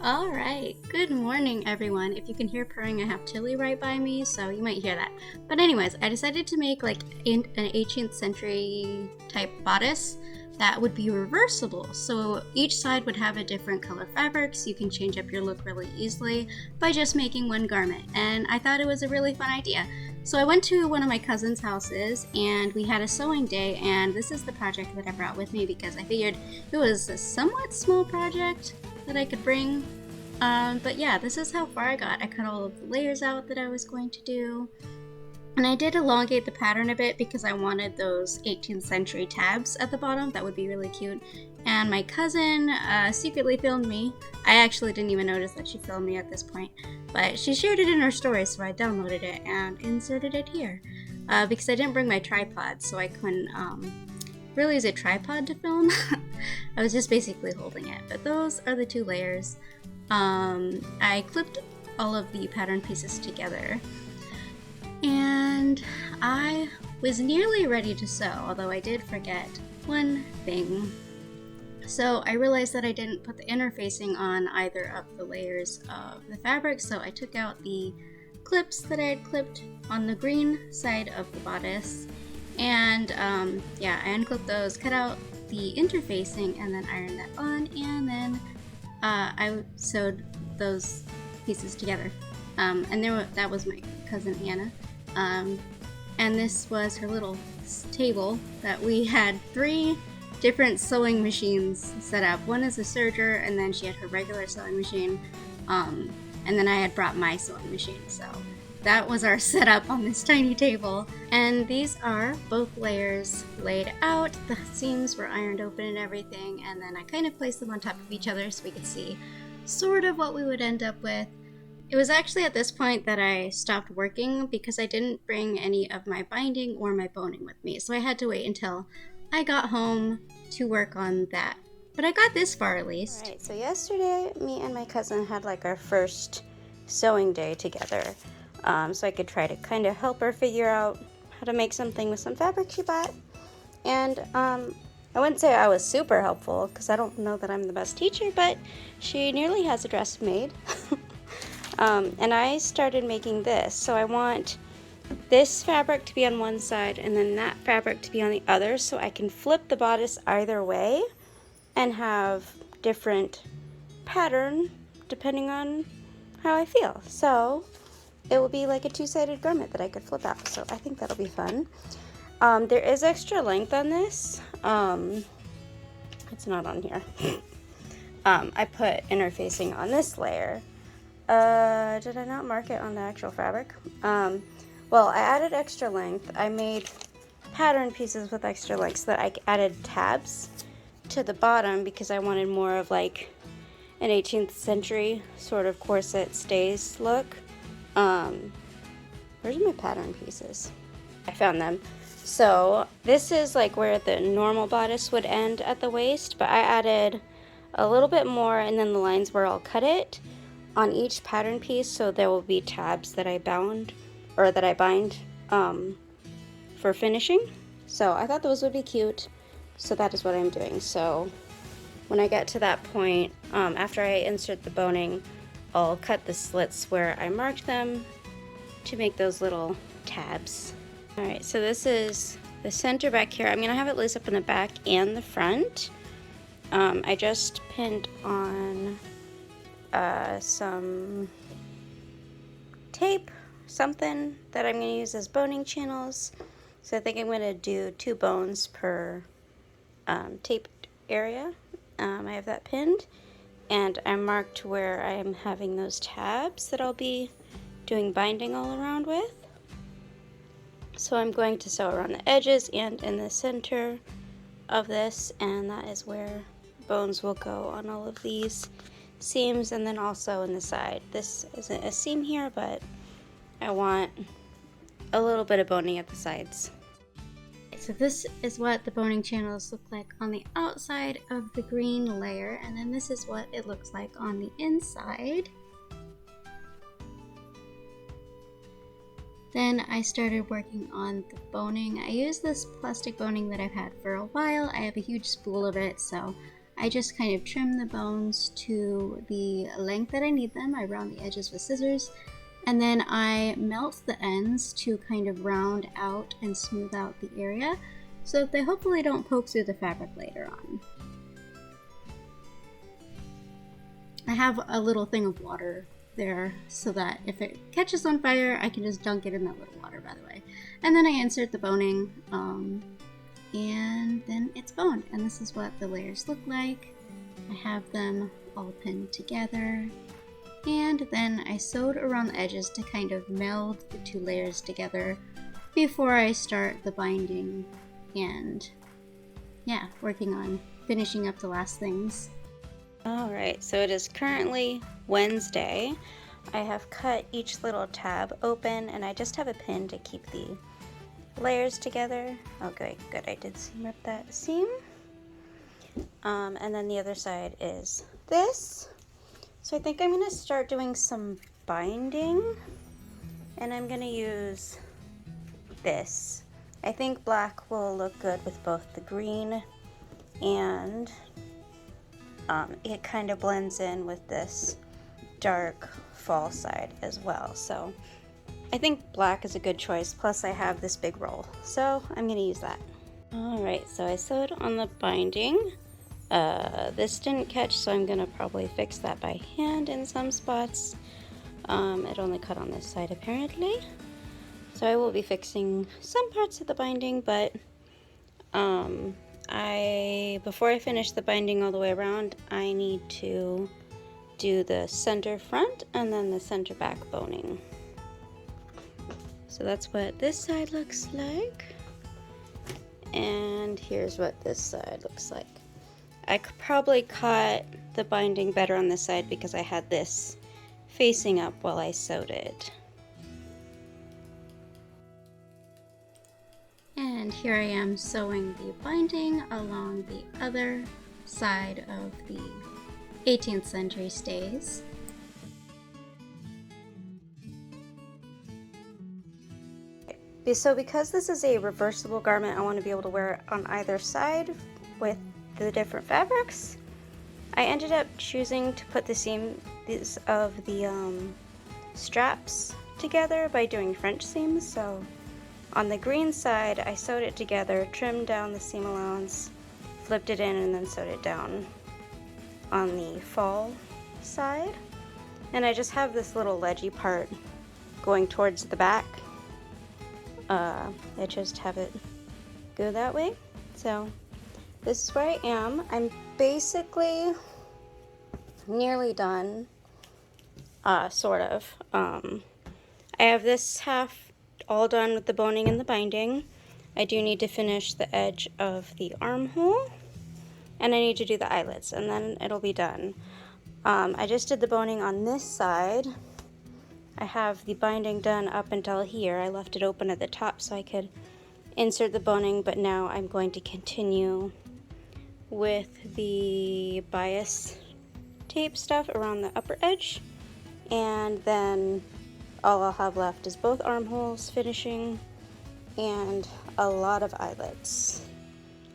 Alright, good morning everyone. If you can hear purring, I have Tilly right by me, so you might hear that. But anyways, I decided to make like an 18th century type bodice that would be reversible. So each side would have a different color fabric, so you can change up your look really easily by just making one garment. And I thought it was a really fun idea. So I went to one of my cousin's houses and we had a sewing day, and this is the project that I brought with me because I figured it was a somewhat small project that I could bring. But yeah, this is how far I got. I cut all of the layers out that I was going to do. And I did elongate the pattern a bit because I wanted those 18th century tabs at the bottom. That would be really cute. And my cousin secretly filmed me. I actually didn't even notice that she filmed me at this point. But she shared it in her story, so I downloaded it and inserted it here. Because I didn't bring my tripod, so I couldn't really use a tripod to film. I was just basically holding it. But those are the two layers. I clipped all of the pattern pieces together. And I was nearly ready to sew, although I did forget one thing. So I realized that I didn't put the interfacing on either of the layers of the fabric, so I took out the clips that I had clipped on the green side of the bodice, and I unclipped those, cut out the interfacing, and then ironed that on, and then I sewed those pieces together. That was my cousin Anna. And this was her little table that we had 3 different sewing machines set up. One is a serger, and then she had her regular sewing machine, and then I had brought my sewing machine. So that was our setup on this tiny table. And these are both layers laid out. The seams were ironed open and everything, and then I kind of placed them on top of each other so we could see sort of what we would end up with. It was actually at this point that I stopped working because I didn't bring any of my binding or my boning with me, so I had to wait until I got home to work on that. But I got this far at least. Alright, so yesterday me and my cousin had like our first sewing day together, so I could try to kind of help her figure out how to make something with some fabric she bought. And I wouldn't say I was super helpful because I don't know that I'm the best teacher, but she nearly has a dress made. And I started making this, so I want this fabric to be on one side and then that fabric to be on the other, so I can flip the bodice either way and have different pattern depending on how I feel. So it will be like a 2-sided garment that I could flip out, so I think that'll be fun. There is extra length on this. It's not on here. I put interfacing on this layer. Did I not mark it on the actual fabric? Well, I added extra length. I made pattern pieces with extra length so that I added tabs to the bottom because I wanted more of like an 18th century sort of corset stays look. Where's my pattern pieces? I found them. So this is like where the normal bodice would end at the waist, but I added a little bit more, and then the lines where I'll cut it on each pattern piece, so there will be tabs that I bind for finishing. So I thought those would be cute, so that is what I'm doing. So when I get to that point, after I insert the boning, I'll cut the slits where I marked them to make those little tabs. Alright, so this is the center back here. I'm gonna have it lace up in the back and the front. I just pinned on some tape, something that I'm going to use as boning channels. So I think I'm going to do 2 bones per taped area. I have that pinned, and I marked where I am having those tabs that I'll be doing binding all around with. So I'm going to sew around the edges and in the center of this, and that is where bones will go on all of these seams, and then also in the side. This isn't a seam here, but I want a little bit of boning at the sides. So this is what the boning channels look like on the outside of the green layer, and then this is what it looks like on the inside. Then I started working on the boning. I used this plastic boning that I've had for a while. I have a huge spool of it, so I just kind of trim the bones to the length that I need them. I round the edges with scissors, and then I melt the ends to kind of round out and smooth out the area so that they hopefully don't poke through the fabric later on. I have a little thing of water there so that if it catches on fire, I can just dunk it in that little water, by the way. And then I insert the boning, and then it's boned. And this is what the layers look like. I have them all pinned together. And then I sewed around the edges to kind of meld the two layers together before I start the binding and, yeah, working on finishing up the last things. Alright, so it is currently Wednesday. I have cut each little tab open and I just have a pin to keep the layers together. Okay, good, I did seam rip that seam. And then the other side is this. So I think I'm going to start doing some binding, and I'm going to use this. I think black will look good with both the green and it kind of blends in with this dark fall side as well. So I think black is a good choice, plus I have this big roll, so I'm going to use that. Alright, so I sewed on the binding. This didn't catch, so I'm going to probably fix that by hand in some spots. It only cut on this side apparently. So I will be fixing some parts of the binding, but before I finish the binding all the way around, I need to do the center front and then the center back boning. So that's what this side looks like. And here's what this side looks like. I could probably cut the binding better on this side because I had this facing up while I sewed it. And here I am sewing the binding along the other side of the 18th century stays. So because this is a reversible garment, I want to be able to wear it on either side with the different fabrics. I ended up choosing to put the seams of the straps together by doing French seams. So on the green side, I sewed it together, trimmed down the seam allowance, flipped it in, and then sewed it down on the fall side. And I just have this little ledgy part going towards the back. I just have it go that way. So this is where I am. I'm basically nearly done, sort of. I have this half all done with the boning and the binding. I do need to finish the edge of the armhole, and I need to do the eyelets, and then it'll be done. I just did the boning on this side. I have the binding done up until here. I left it open at the top so I could insert the boning, but now I'm going to continue with the bias tape stuff around the upper edge, and then all I'll have left is both armholes finishing and a lot of eyelets.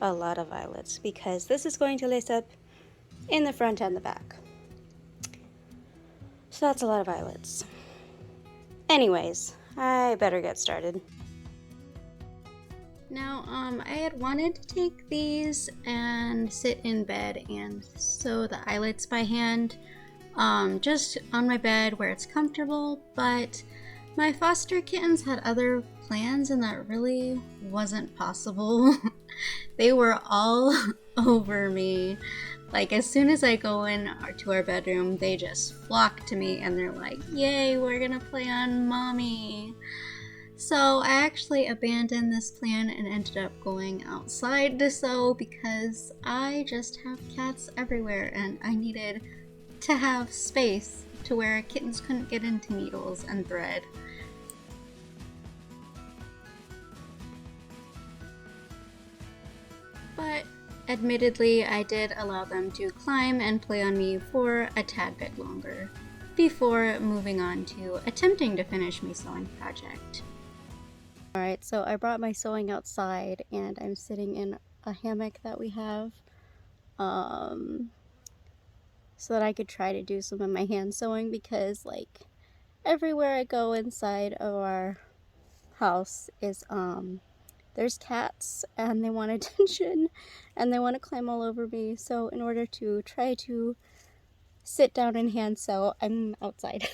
A lot of eyelets, because this is going to lace up in the front and the back. So that's a lot of eyelets. Anyways, I better get started. Now, I had wanted to take these and sit in bed and sew the eyelets by hand, just on my bed where it's comfortable, but my foster kittens had other plans and that really wasn't possible. They were all over me. Like, as soon as I go in to our bedroom, they just flock to me and they're like, yay, we're gonna play on mommy. So I actually abandoned this plan and ended up going outside to sew because I just have cats everywhere and I needed to have space to where kittens couldn't get into needles and thread. But admittedly, I did allow them to climb and play on me for a tad bit longer before moving on to attempting to finish my sewing project. Alright, so I brought my sewing outside and I'm sitting in a hammock that we have. so that I could try to do some of my hand sewing, because like everywhere I go inside of our house is there's cats and they want attention and they want to climb all over me. So in order to try to sit down and hand sew, I'm outside.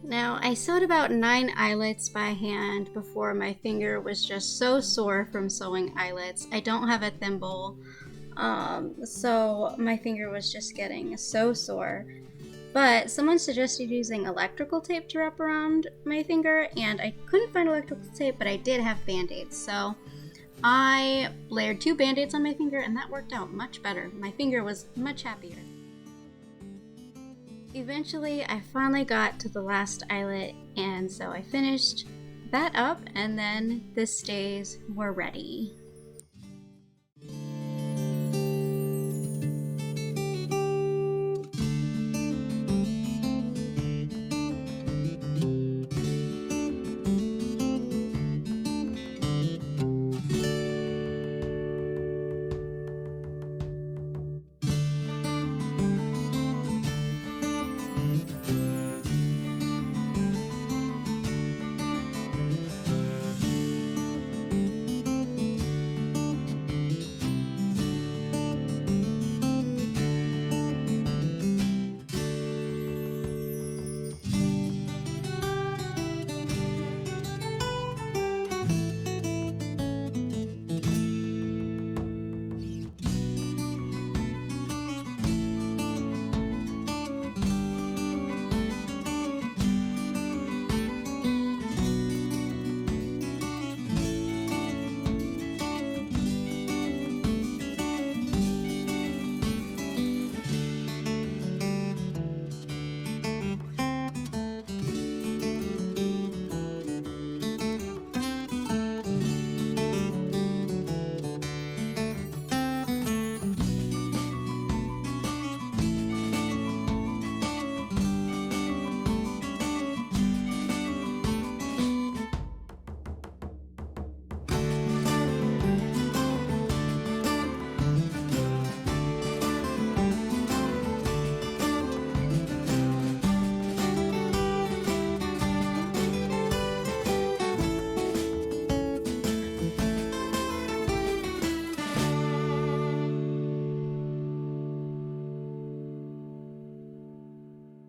Now, I sewed about 9 eyelets by hand before my finger was just so sore from sewing eyelets. I don't have a thimble, so my finger was just getting so sore. But someone suggested using electrical tape to wrap around my finger, and I couldn't find electrical tape, but I did have band-aids. So I layered 2 band-aids on my finger, and that worked out much better. My finger was much happier. Eventually, I finally got to the last eyelet, and so I finished that up, and then the stays were ready.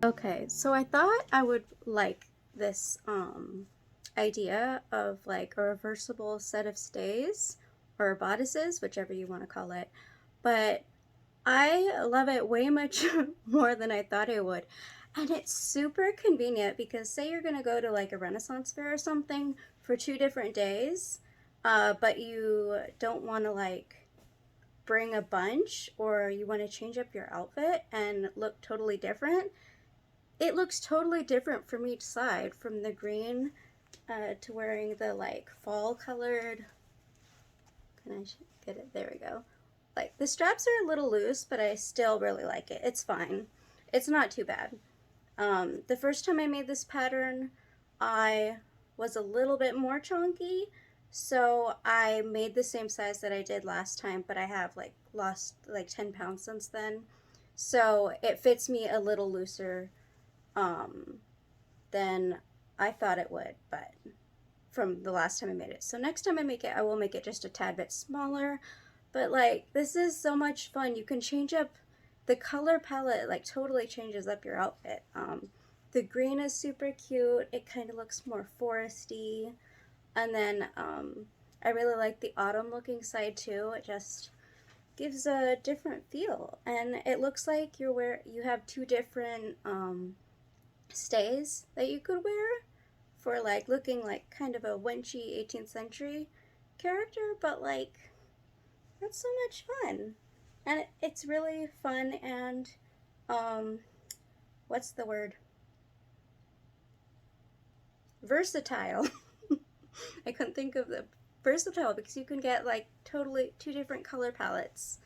Okay, so I thought I would like this idea of like a reversible set of stays or bodices, whichever you want to call it, but I love it way much more than I thought I would. And it's super convenient because say you're gonna go to like a Renaissance fair or something for 2 different days, but you don't want to like bring a bunch, or you want to change up your outfit and look totally different. It looks totally different from each side, from the green to wearing the like fall colored. Can I get it? There we go. Like the straps are a little loose, but I still really like it. It's fine. It's not too bad. The first time I made this pattern, I was a little bit more chunky, so I made the same size that I did last time, but I have like lost like 10 pounds since then. So it fits me a little looser than I thought it would, but from the last time I made it. So next time I make it, I will make it just a tad bit smaller, but like this is so much fun. You can change up the color palette, like totally changes up your outfit. The green is super cute. It kind of looks more foresty, and then I really like the autumn looking side too. It just gives a different feel, and it looks like you have 2 different stays that you could wear for like looking like kind of a winchy 18th century character, but like that's so much fun. And it's really fun and what's the word? Versatile. I couldn't think of the versatile, because you can get like totally 2 different color palettes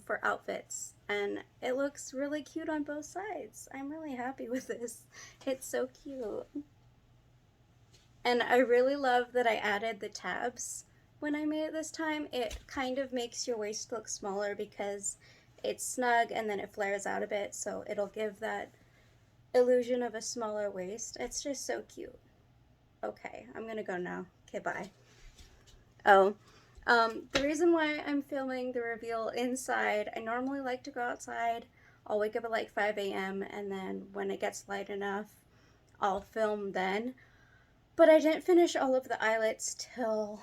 for outfits, and it looks really cute on both sides. I'm really happy with this. It's so cute. And I really love that I added the tabs when I made it this time. It kind of makes your waist look smaller because it's snug and then it flares out a bit, so it'll give that illusion of a smaller waist. It's just so cute. Okay, I'm gonna go now. Okay, bye. Oh, the reason why I'm filming the reveal inside, I normally like to go outside. I'll wake up at like 5 a.m. and then when it gets light enough, I'll film then. But I didn't finish all of the eyelets till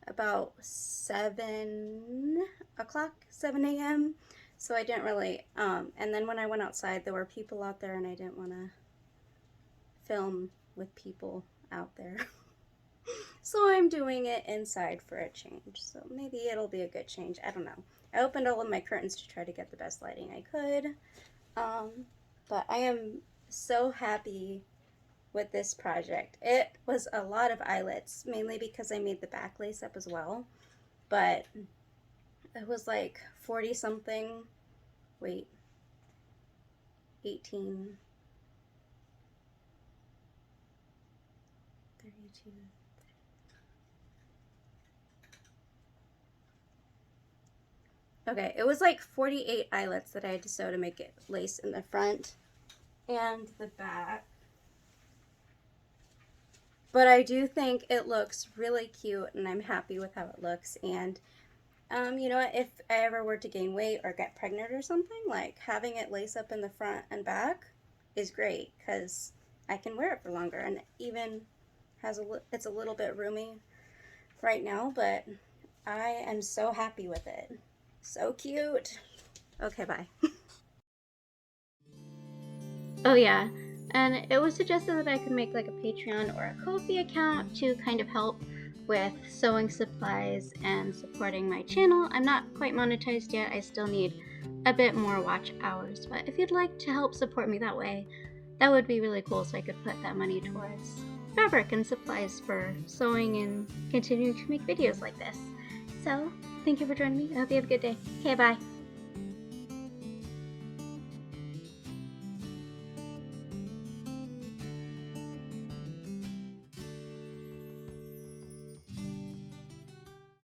about 7 o'clock, 7 a.m. So I didn't really, and then when I went outside, there were people out there and I didn't want to film with people out there. So I'm doing it inside for a change. So maybe it'll be a good change. I don't know. I opened all of my curtains to try to get the best lighting I could. But I am so happy with this project. It was a lot of eyelets, mainly because I made the back lace up as well. But it was like 40 something. Wait. 18. 32. Okay, it was like 48 eyelets that I had to sew to make it lace in the front and the back. But I do think it looks really cute and I'm happy with how it looks. And you know what, if I ever were to gain weight or get pregnant or something, like having it lace up in the front and back is great because I can wear it for longer, and even has it's a little bit roomy right now, but I am so happy with it. So cute. Okay, bye. Oh yeah, and it was suggested that I could make like a Patreon or a Ko-fi account to kind of help with sewing supplies and supporting my channel. I'm not quite monetized yet. I still need a bit more watch hours, but if you'd like to help support me that way, that would be really cool, so I could put that money towards fabric and supplies for sewing and continuing to make videos like this. So thank you for joining me. I hope you have a good day. Okay, bye.